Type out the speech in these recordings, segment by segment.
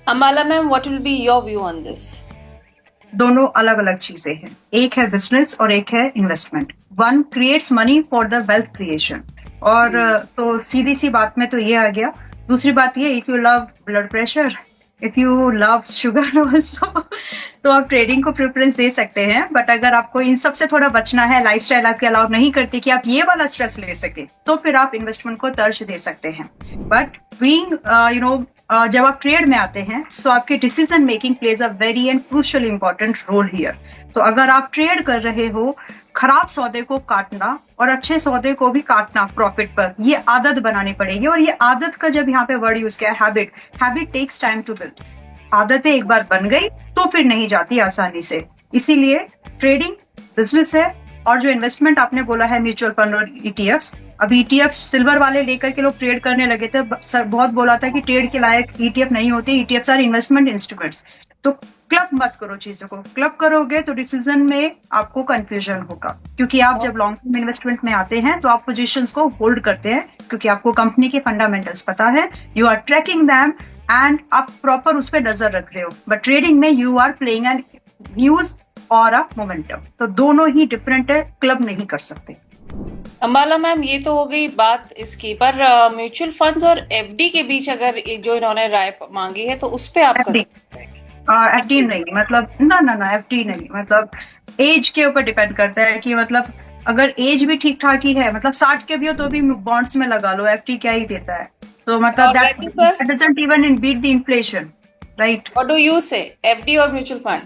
Ambala ma'am, what will be your view on this? दोनों अलग अलग चीजें हैं, एक है बिजनेस और एक है investment. One creates money for the wealth creation, और तो सीधी सी बात में तो ये आ गया। दूसरी बात ये, if you love blood pressure, if you love sugar also, तो आप ट्रेडिंग को प्रेफरेंस दे सकते हैं। बट अगर आपको इन सब से थोड़ा बचना है, लाइफस्टाइल आपके अलाउ नहीं करती कि आप ये वाला स्ट्रेस ले सके, तो फिर आप इन्वेस्टमेंट को तर्ज दे सकते हैं। बट बीइंग जब आप ट्रेड में आते हैं, सो आपके decision making plays a very and crucial important role here. तो अगर आप ट्रेड कर रहे हो, खराब सौदे को काटना और अच्छे सौदे को भी काटना प्रॉफिट पर, ये आदत बनानी पड़ेगी। और ये आदत का जब यहाँ पे वर्ड यूज किया है, habit takes time to build. आदतें एक बार बन गई तो फिर नहीं जाती आसानी से। इसीलिए ट्रेडिंग बिजनेस है, और जो इन्वेस्टमेंट आपने बोला है म्यूचुअल फंड और ईटीएफ्स, अभी ईटीएफ सिल्वर वाले लेकर के लोग ट्रेड करने लगे थे। सर बहुत बोला था कि ट्रेड के लायक ईटीएफ नहीं होते, ईटीएफ आर इन्वेस्टमेंट इंस्ट्रूमेंट्स। तो क्लब मत करो चीजों को, क्लब करोगे तो डिसीजन में आपको कंफ्यूजन होगा, क्योंकि आप जब लॉन्ग टर्म इन्वेस्टमेंट में आते हैं तो आप पोजीशंस को होल्ड करते हैं, क्योंकि आपको कंपनी के फंडामेंटल्स पता है, you are tracking them and आप प्रॉपर उस पर नजर रख रहे हो। बट ट्रेडिंग में you are playing an news और अ मोमेंटम, तो दोनों ही डिफरेंट है, क्लब नहीं कर सकते। अंबाला मैम, ये तो हो गई बात इसकी, पर म्यूचुअल फंड्स और एफडी के बीच अगर जो इन्होंने राय मांगी है तो उस पे आप एफडी नहीं, मतलब ना एफडी नहीं, मतलब एज के ऊपर डिपेंड करता है कि मतलब अगर एज भी ठीक ठाक ही है, मतलब 60 के भी हो तो भी बॉन्ड्स में लगा लो, एफडी क्या ही देता है। तो मतलब that doesn't even beat the inflation, right? What do you say, FD or mutual fund?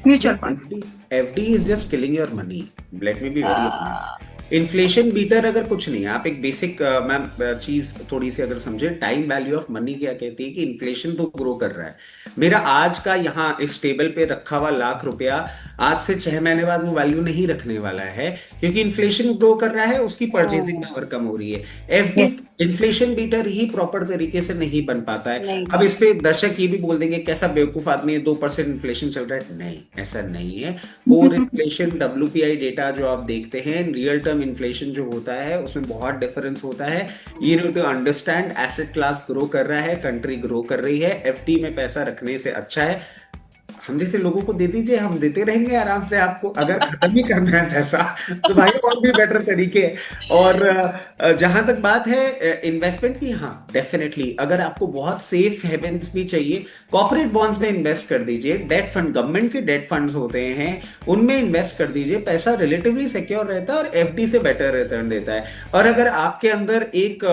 Mutual funds. FD is just killing your money. Let me be very honest. Inflation beater अगर कुछ नहीं है, आप एक बेसिक मैम चीज थोड़ी सी अगर समझे, टाइम वैल्यू ऑफ मनी क्या कहती है कि इन्फ्लेशन तो ग्रो कर रहा है। मेरा आज का यहाँ इस टेबल पे रखा हुआ ₹1,00,000 आज से 6 महीने बाद वो वैल्यू नहीं रखने वाला है, क्योंकि इन्फ्लेशन ग्रो कर रहा है, उसकी परचेजिंग पावर कम हो रही है। एफडी इन्फ्लेशन बीटर ही प्रॉपर तरीके से नहीं बन पाता है। अब इस पे दर्शक ये भी बोल देंगे कैसा बेवकूफ आदमी है, 2% इन्फ्लेशन चल रहा है। नहीं, ऐसा नहीं है। कोर इन्फ्लेशन WPI डेटा जो आप देखते हैं, रियल टर्म इन्फ्लेशन जो होता है उसमें बहुत डिफरेंस होता है। You need to understand, asset class grow कर रहा है, कंट्री ग्रो कर रही है, एफडी में पैसा रखने से अच्छा है हम जैसे लोगों को दे दीजिए, हम देते रहेंगे आराम से। आपको अगर खत्म ही करना है पैसा तो भाई और भी बेटर तरीके। और जहां तक बात है इन्वेस्टमेंट की, हाँ डेफिनेटली अगर आपको बहुत सेफ हेवेंस भी चाहिए, कॉर्पोरेट बॉन्ड्स में इन्वेस्ट कर दीजिए, डेट फंड, गवर्नमेंट के डेट फंड्स होते हैं उनमें इन्वेस्ट कर दीजिए, पैसा रिलेटिवली सिक्योर रहता है और एफडी से बेटर रिटर्न देता है। और अगर आपके अंदर एक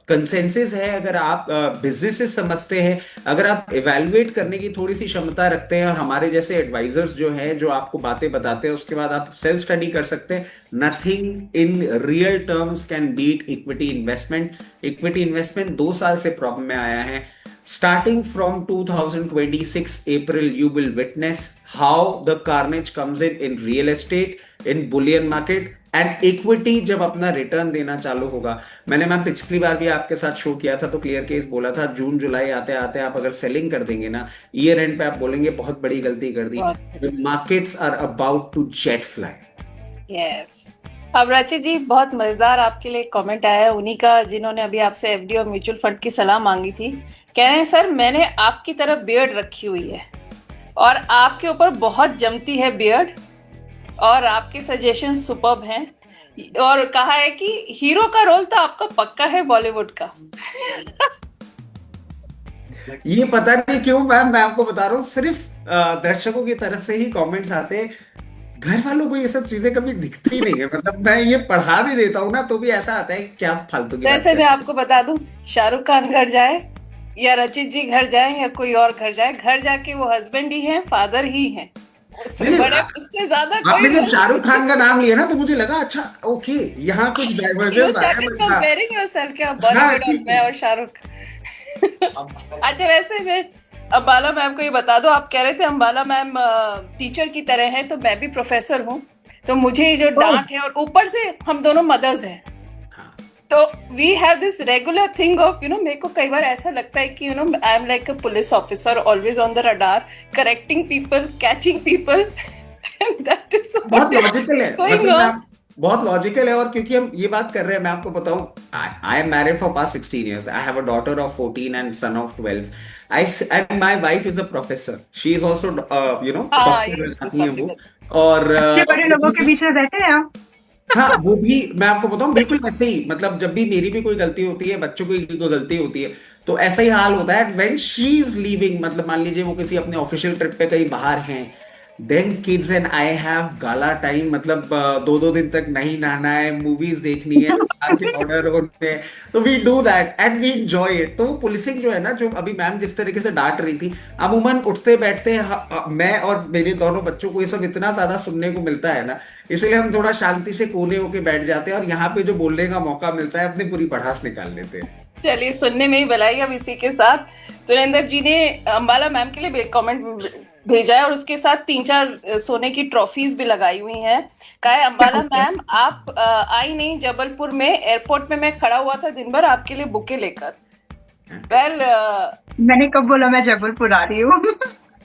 कंसेंसस है, अगर आप बिजनेसेस समझते हैं, अगर आप इवैल्यूएट करने की थोड़ी सी क्षमता रखते हैं, और हमारे जैसे एडवाइजर्स जो हैं जो आपको बातें बताते हैं, उसके बाद आप सेल्फ स्टडी कर सकते हैं। Nothing in real terms can beat equity investment. Equity investment 2 साल से प्रॉब्लम में आया है। Starting from 2026 April, you will witness how the carnage comes in real estate, in bullion market and equity जब अपना रिटर्न देना चालू होगा। मैंने मैम पिछली बार भी आपके साथ शो किया था तो क्लियर केस बोला था, जून जुलाई आते आते आप अगर सेलिंग कर देंगे ना, ईयर एंड पे आप बोलेंगे बहुत बड़ी गलती कर दी। The markets are about to jet fly. Yes. अब राची जी, बहुत मजेदार आपके लिए कमेंट आया है उन्हीं का जिन्होंने अभी आपसे एफडी और म्यूचुअल फंड की सलाह मांगी थी। कह रहे हैं सर, मैंने आपकी तरफ बियर्ड रखी हुई है और आपके ऊपर बहुत जमती है बियर्ड, और आपके सजेशन सुपर्ब हैं, और कहा है कि हीरो का रोल तो आपका पक्का है बॉलीवुड का। ये पता नहीं क्यों मैम, मैं आपको बता रहा हूँ, सिर्फ दर्शकों की तरफ से ही कमेंट्स आते हैं, घर वालों को ये सब चीजें कभी दिखती नहीं है। मतलब मैं ये पढ़ा भी देता हूँ ना तो भी ऐसा आता है क्या फालतू की बात। वैसे मैं आपको बता दूं, शाहरुख खान घर जाए या रचित जी घर जाए या कोई और घर जाए, घर जाके वो हस्बैंड ही है, फादर ही है, उससे बड़े उससे ज्यादा कोई। आपने जब शाहरुख खान का नाम लिया ना तो मुझे लगा अच्छा ओके यहाँ कुछ डाइवर्जेंस आया। कंपेयरिंग योरसेल्फ क्या बॉलीवुड और मैं और शाहरुख। अच्छा, वैसे मैं अंबाला मैम को ये बता दो, आप कह रहे थे अंबाला मैम टीचर की तरह हैं, तो मैं भी प्रोफेसर हूँ, तो मुझे ये जो डांट है, और ऊपर से हम दोनों मदर्स हैं, तो we have this regular thing of मेरे को कई बार ऐसा लगता है कि I am like a police officer, always on the radar, correcting people, catching people, that is बहुत लॉजिकल है, बहुत लॉजिकल है। और क्योंकि हम ये बात कर रहे हैं, मैं आपको बताऊं, I am married for past 16 years, I have a daughter of 14 and son of 12, and my wife is a professor, she is also you know हाँ डॉक्टर ये लगाती हैं काफी वो। और अच्छे बड़े वो लोगों के भी, बीच में बैठे हैं आप। हाँ वो भी मैं आपको बताऊं बिल्कुल वैसे ही, मतलब जब भी मेरी भी कोई गलती होती है, बच्चों की कोई गलती होती है, तो ऐसा ही हाल होता है व्हेन शी इज लीविंग, मतलब मान लीजिए वो किसी अपने ऑफिशियल ट्रिप पे कहीं बाहर हैं, then kids and I have gala time, मतलब 2-2 दिन तक नहीं नहाना है, मूवीज देखनी है, बाहर के ऑर्डर होने हैं, तो we do that and we enjoy it. तो पुलिसिंग जो है ना, जो अभी मैम जिस तरीके से डांट रही थी, अमूमन उठते बैठते मैं और मेरे दोनों बच्चों को ये सब इतना ज्यादा सुनने को मिलता है ना, इसलिए हम थोड़ा शांति से कोने होके बैठ जाते हैं, और यहाँ पे जो बोलने का मौका मिलता है अपनी पूरी भड़ास निकाल लेते हैं। चलिए सुनने में ही भलाई। अब इसी के साथ सुरेंद्र जी ने अंबाला मैम के लिए कमेंट भेजा है और उसके साथ 3-4 सोने की ट्रॉफीज भी लगाई हुई हैं। कहा है अंबाला मैम आप आई नहीं जबलपुर में, एयरपोर्ट में मैं खड़ा हुआ था दिन भर आपके लिए बुके लेकर। वेल मैंने कब बोला मैं जबलपुर आ रही हूँ?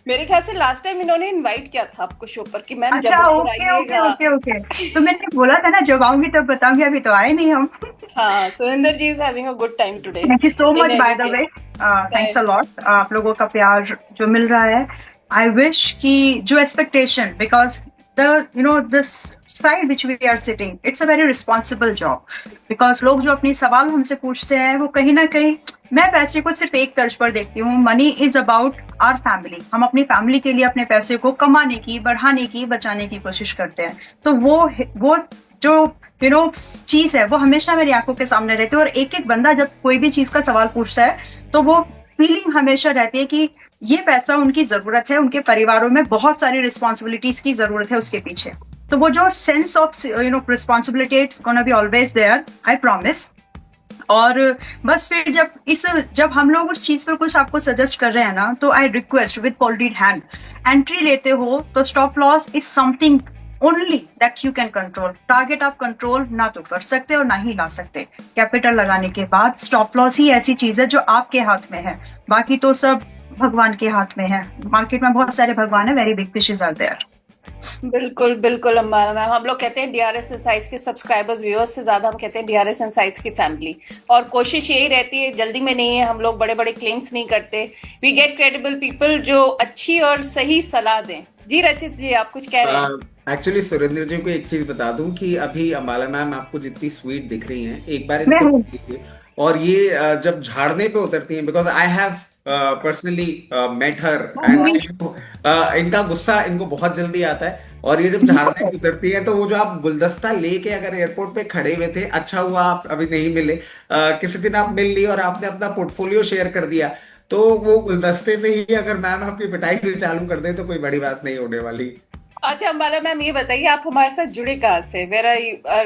मेरे ख्याल से लास्ट टाइम इन्होंने इनवाइट किया था आपको शो पर कि मैम अच्छा, जबलपुर ओके ओके आइएगा। Okay okay. तो मैंने बोला था ना जब आऊंगी तब बताऊंगी, अभी तो आए नहीं हम। हाँ Surendra ji is having a good time today. Thank you so much In by any the way, case, thanks a lot. आप लोगों का प्यार जो मिल रहा है, आई विश कि जो expectation, because the you know this side which we are sitting, it's a very responsible job, because लोग जो अपनी सवाल हमसे पूछते हैं वो कहीं ना कहीं, मैं पैसे को सिर्फ एक तर्ज पर देखती हूँ, money is about our family. हम अपनी फैमिली के लिए अपने पैसे को कमाने की, बढ़ाने की, बचाने की कोशिश करते हैं। तो वो जो यू नो चीज है वो हमेशा मेरी आंखों के सामने रहती है। और एक एक बंदा जब कोई भी चीज का सवाल पूछता है तो वो फीलिंग हमेशा रहती है कि ये पैसा उनकी जरूरत है, उनके परिवारों में बहुत सारी रिस्पॉन्सिबिलिटीज की जरूरत है उसके पीछे। तो वो जो sense of you know responsibility, it's gonna be always there, I promise. और बस फिर जब हम लोग उस चीज पर कुछ आपको सजेस्ट कर रहे हैं ना, तो I request with folded hand, entry लेते हो तो stop loss is something only that you can control. Target आप कंट्रोल ना तो कर सकते और ना ही ला सकते। कैपिटल लगाने के बाद स्टॉप लॉस ही ऐसी चीज है जो आपके हाथ में है, बाकी तो सब भगवान के हाथ में है। मार्केट में बहुत सारे भगवान है, very big fishes are there. बिल्कुल बिल्कुल अंबाला मैम, हम लोग कहते हैं डीआरएस इनसाइट्स के सब्सक्राइबर्स व्यूअर्स से ज्यादा हम कहते हैं डीआरएस इनसाइट्स की फैमिली। और कोशिश यही रहती है, जल्दी में नहीं है, हम लोग बड़े बड़े क्लेम्स नहीं करते। वी गेट क्रेडिबल पीपल जो अच्छी और सही सलाह दें। जी रचित जी आप कुछ कह रहे हैं? एक्चुअली सुरेंद्र जी को एक चीज बता दूं कि अभी अंबाला मैम आपको जितनी स्वीट दिख रही हैं, एक बार मैं इनसे हूँ। पूछिए। और ये जब झाड़ने पे उतरती हैं, because I have personally met her, and इनका गुस्सा इनको बहुत जल्दी आता है, और ये जब झाड़ने पे उतरती है तो वो जो आप गुलदस्ता लेके अगर एयरपोर्ट पे खड़े हुए थे, अच्छा हुआ आप अभी नहीं मिले, किसी दिन आप मिल ली और आपने अपना पोर्टफोलियो शेयर कर दिया, तो वो गुलदस्ते से ही अगर मैम आपकी पिटाई भी चालू कर दे तो कोई बड़ी बात नहीं होने वाली। अच्छा अंबाला मैम ये बताइए आप हमारे साथ जुड़े कहाँ से? मेरा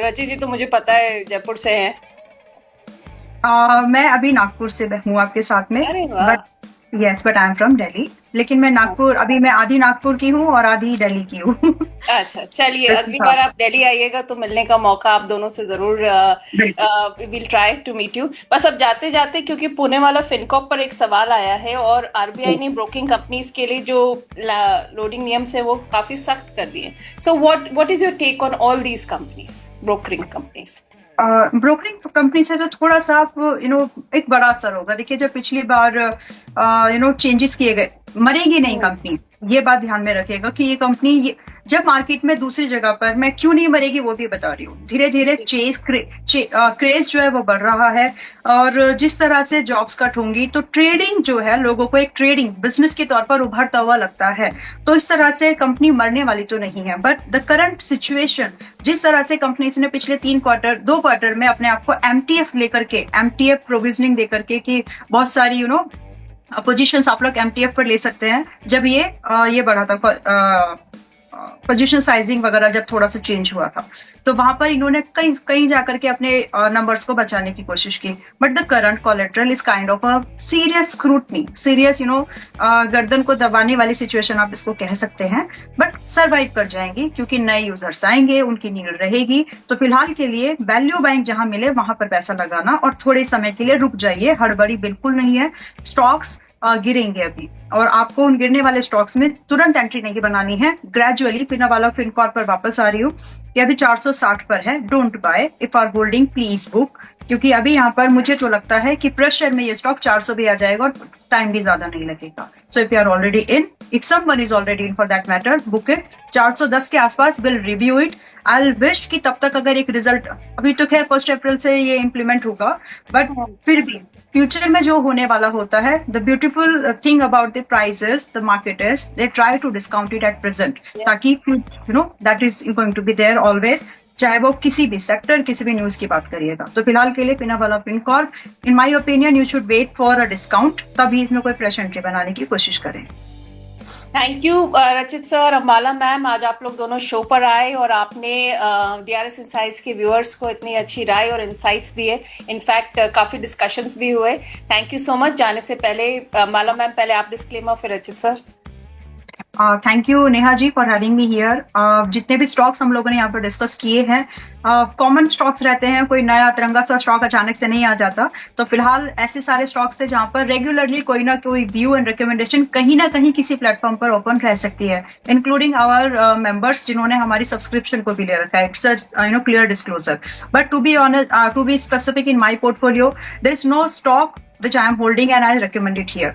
रचित जी तो मुझे पता है जयपुर से हैं। मैं अभी नागपुर से हूँ आपके साथ में, अरे वाह। But yes, but I am from Delhi. लेकिन मैं नागपुर, अभी मैं आधी नागपुर की हूँ और आधी दिल्ली की हूँ। अच्छा चलिए, अगली बार आप दिल्ली आइएगा तो मिलने का मौका आप दोनों से जरूर will try to meet you. बस अब जाते जाते, क्योंकि पुणे वाला फिनकॉप पर एक सवाल आया है और आरबीआई ने ब्रोकिंग कंपनीज के लिए जो लोडिंग नियम है वो काफी सख्त कर दिए। So what is your take on all these companies, brokering companies? Brokering company से तो थोड़ा सा आप यू नो एक बड़ा असर होगा। देखिए जब पिछली बार यू नो चेंजेस किए गए, मरेगी नहीं कंपनी, ये बात ध्यान में रखिएगा कि ये कंपनी जब मार्केट में दूसरी जगह पर, मैं क्यों नहीं मरेगी वो भी बता रही हूँ, धीरे धीरे क्रेज जो है वो बढ़ रहा है। और जिस तरह से जॉब्स कट होंगी तो ट्रेडिंग जो है लोगों को एक ट्रेडिंग बिजनेस के तौर पर उभरता हुआ लगता है। तो इस तरह से कंपनी मरने वाली तो नहीं है, बट द करंट सिचुएशन, जिस तरह से कंपनीज ने पिछले 2 क्वार्टर में अपने आप को एमटीएफ लेकर के, एमटीएफ प्रोविजनिंग देकर के, कि बहुत सारी यू नो पोजीशंस आप लोग एमटीएफ पर ले सकते हैं, जब ये बढ़ा था पोजीशन साइजिंग वगैरह, जब थोड़ा सा चेंज हुआ था तो वहां पर इन्होंने कहीं जाकर के अपने नंबर्स को बचाने की कोशिश की। But the current collateral is kind of a serious scrutiny, serious you know गर्दन को दबाने वाली सिचुएशन आप इसको कह सकते हैं। बट सरवाइव कर जाएंगी क्योंकि नए यूजर्स आएंगे, उनकी नीड रहेगी। तो फिलहाल के लिए वैल्यू बाइंग जहां मिले वहां पर पैसा लगाना और थोड़े समय के लिए रुक जाइए, हड़बड़ी बिल्कुल नहीं है। स्टॉक्स गिरेंगे अभी, और आपको उन गिरने वाले स्टॉक्स में तुरंत एंट्री नहीं बनानी है, ग्रेजुअली। पिनावाला फिनकॉर्प पर वापस आ रही हूँ कि अभी 460 पर है, don't buy, if are holding please book, क्योंकि अभी यहाँ पर मुझे तो लगता है कि प्रेशर में ये स्टॉक 400 भी आ जाएगा और टाइम भी ज्यादा नहीं लगेगा। So if you are already in, if someone is already in for that matter, book it. 410 के आसपास will review it. I wish कि तब तक अगर एक रिजल्ट, अभी तो खैर 1 अप्रैल से ये इम्प्लीमेंट होगा, बट फिर भी फ्यूचर में जो होने वाला होता है, the beautiful thing about the prices, the market is they try to discount it at present, ताकि you know that is going to be there always, चाहे वो किसी भी सेक्टर, किसी भी न्यूज की बात करिएगा। तो फिलहाल के लिए Poonawalla Fincorp, in my opinion you should wait for a discount, तभी इसमें कोई फ्रेश एंट्री बनाने की कोशिश करें। Thank you Rachit sir, Ambala ma'am, आज आप लोग दोनों शो पर आए और आपने डीआरएस इनसाइट्स के व्यूअर्स को इतनी अच्छी राय और इनसाइट्स दिए। इनफैक्ट काफी डिस्कशंस भी हुए। Thank you so much. जाने से पहले अंबाला मैम, पहले आप डिस्क्लेमर, फिर Rachit sir. Thank you Neha ji for having me here. जितने भी स्टॉक्स हम लोगों ने यहाँ पर डिस्कस किए हैं, कॉमन स्टॉक्स रहते हैं, कोई नया तिरंगा सा स्टॉक अचानक से नहीं आ जाता। तो फिलहाल ऐसे सारे स्टॉक्स है जहाँ पर रेगुलरली कोई ना कोई व्यू एंड रिकमेंडेशन कहीं ना कहीं किसी प्लेटफॉर्म पर ओपन रह सकती है, इंक्लूडिंग आवर मेंबर्स जिन्होंने हमारी सब्सक्रिप्शन को भी ले रखा है। It's clear disclosure, but to be honest, to be specific, in my portfolio there is no stock which I am holding and I recommend it here.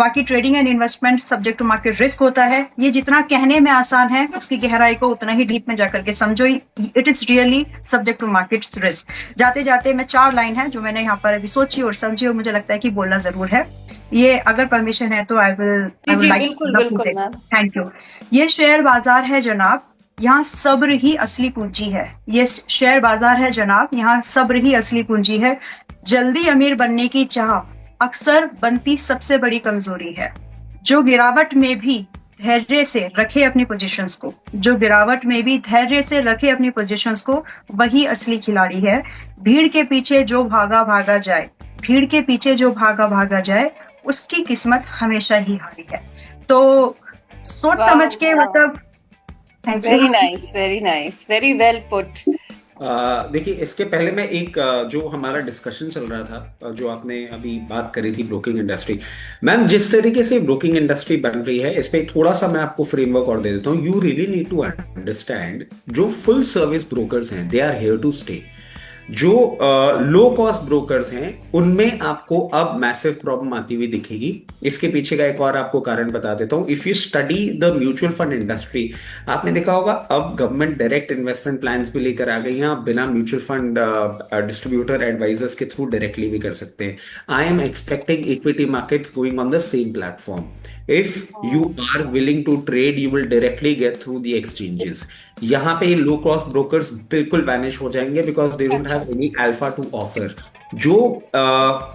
बाकी trading and investment subject to market risk होता है। ये जितना कहने में आसान है, उसकी गहराई को उतना ही डीप में जाकर के समझो। It is really subject to market risk. जाते जाते मैं 4 लाइन है जो मैंने यहाँ पर अभी सोची और समझी और मुझे लगता है कि बोलना जरूर है। ये अगर परमिशन है तो I will like. Thank you. ये शेयर बाजार है जनाब, यहाँ सब्र ही असली पूंजी है। ये शेयर बाजार है जनाब, यहाँ सब्र ही असली पूंजी है। जल्दी अमीर बनने की चाह अक्सर बनती सबसे बड़ी कमजोरी है। जो गिरावट में भी धैर्य से रखे अपनी पोजीशंस को, जो गिरावट में भी धैर्य से रखे अपनी पोजीशंस को, वही असली खिलाड़ी है। भीड़ के पीछे जो भागा जाए, भीड़ के पीछे जो भागा जाए, उसकी किस्मत हमेशा ही हारी है। तो सोच समझ के, मतलब very nice, very nice, very well put. देखिए, इसके पहले मैं एक जो हमारा डिस्कशन चल रहा था, जो आपने अभी बात करी थी ब्रोकिंग इंडस्ट्री, मैम जिस तरीके से ब्रोकिंग इंडस्ट्री बन रही है, इस पे थोड़ा सा मैं आपको फ्रेमवर्क और दे देता हूँ। You really need to understand, जो फुल सर्विस ब्रोकर्स हैं, they are here to stay. जो लो कॉस्ट ब्रोकर्स हैं, उनमें आपको अब मैसिव प्रॉब्लम आती हुई दिखेगी। इसके पीछे का एक और आपको कारण बता देता हूं। If you study the mutual fund industry, आपने देखा होगा अब गवर्नमेंट डायरेक्ट इन्वेस्टमेंट प्लान्स भी लेकर आ गई हैं। आप बिना म्यूचुअल फंड डिस्ट्रीब्यूटर एडवाइजर्स के थ्रू डायरेक्टली भी कर सकते हैं। I am expecting equity markets going on the same platform. If you are willing to trade, you will directly get through the exchanges. यहाँ पे लो कॉस्ट ब्रोकर्स बिल्कुल vanish हो जाएंगे because they don't have any alpha to offer. जो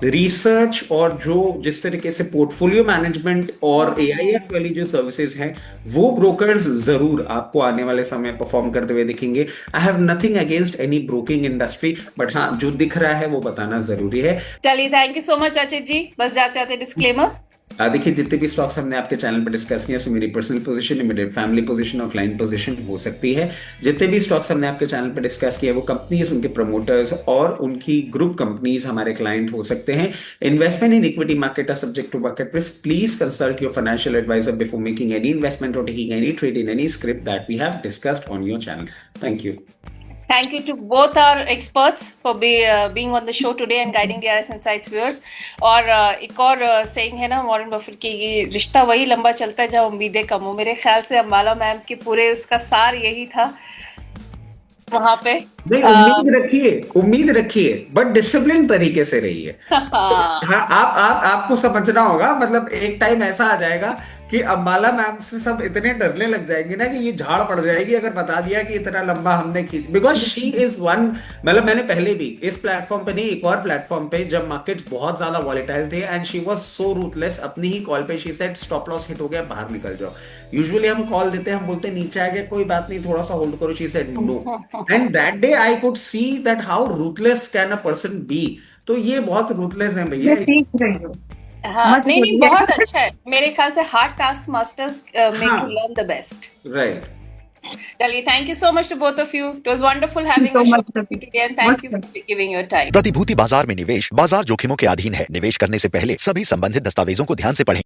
research और जो जिस तरीके से पोर्टफोलियो मैनेजमेंट और AIF वाली जो सर्विसेज हैं, वो ब्रोकर्स जरूर आपको आने वाले समय परफॉर्म करते हुए दिखेंगे। I have nothing against any broking industry, but हाँ, जो दिख रहा है वो बताना जरूरी है। चलिए, थैंक यू सो मच अचित जी। बस जाते जाते डिस्क्लेमर। देखिए, जितने भी स्टॉक्स हमने आपके चैनल पर डिस्कस किए, सो मेरी personal position, immediate family position और क्लाइंट पोजीशन हो सकती है। जितने भी स्टॉक्स हमने आपके चैनल पर डिस्कस किए, वो कंपनीज, उनके प्रमोटर्स और उनकी ग्रुप कंपनीज हमारे क्लाइंट हो सकते हैं। Investment in equity market are subject to market risk. Please consult your financial advisor before making any investment और taking any trade in any script that we have discussed on your channel. Thank you. Thank you to both our experts for being on the show today and guiding DRS Insights viewers. और एक और saying है ना Warren Buffett की, ये रिश्ता वही लंबा चलता है जब उम्मीदें कम हो। मेरे ख्याल से अंबाला मैम के पूरे उसका सार यही था वहां पे। नहीं, उम्मीद रखिए बट डिसिप्लिन तरीके से रहिए। हाँ, आपको समझना होगा, मतलब एक टाइम ऐसा आ जाएगा कि अंबाला मैम से सब इतने डरने लग जाएंगे ना कि ये झाड़ पड़ जाएगी अगर बता दिया कि इतना लंबा हमने खींच, बिकॉज शी इज वन। मतलब मैंने पहले भी इस प्लेटफॉर्म पे नहीं, एक और प्लेटफॉर्म पे, जब मार्केट्स बहुत ज्यादा वॉलेटाइल थे, and she was so ruthless, अपनी ही कॉल पे she said stop loss hit हो गया, बाहर निकल जाओ। यूजुअली हम कॉल देते हैं, हम बोलते नीचे आ गया, कोई बात नहीं, थोड़ा सा होल्ड करो, she said no. And that day I could see that how ruthless can a person be. तो ये बहुत रूथलेस है भैया। सीख रही हूँ। हाँ, नहीं, बहुत अच्छा है। मेरे ख्याल से hard task masters make you learn the best. Right. चलिए, thank you so much to both of you. It was wonderful having so a show much, Pratik. Today and thank you for giving your time. प्रतिभूति बाजार में निवेश बाजार जोखिमों के अधीन है। निवेश करने से पहले सभी संबंधित दस्तावेजों को ध्यान से पढ़ें.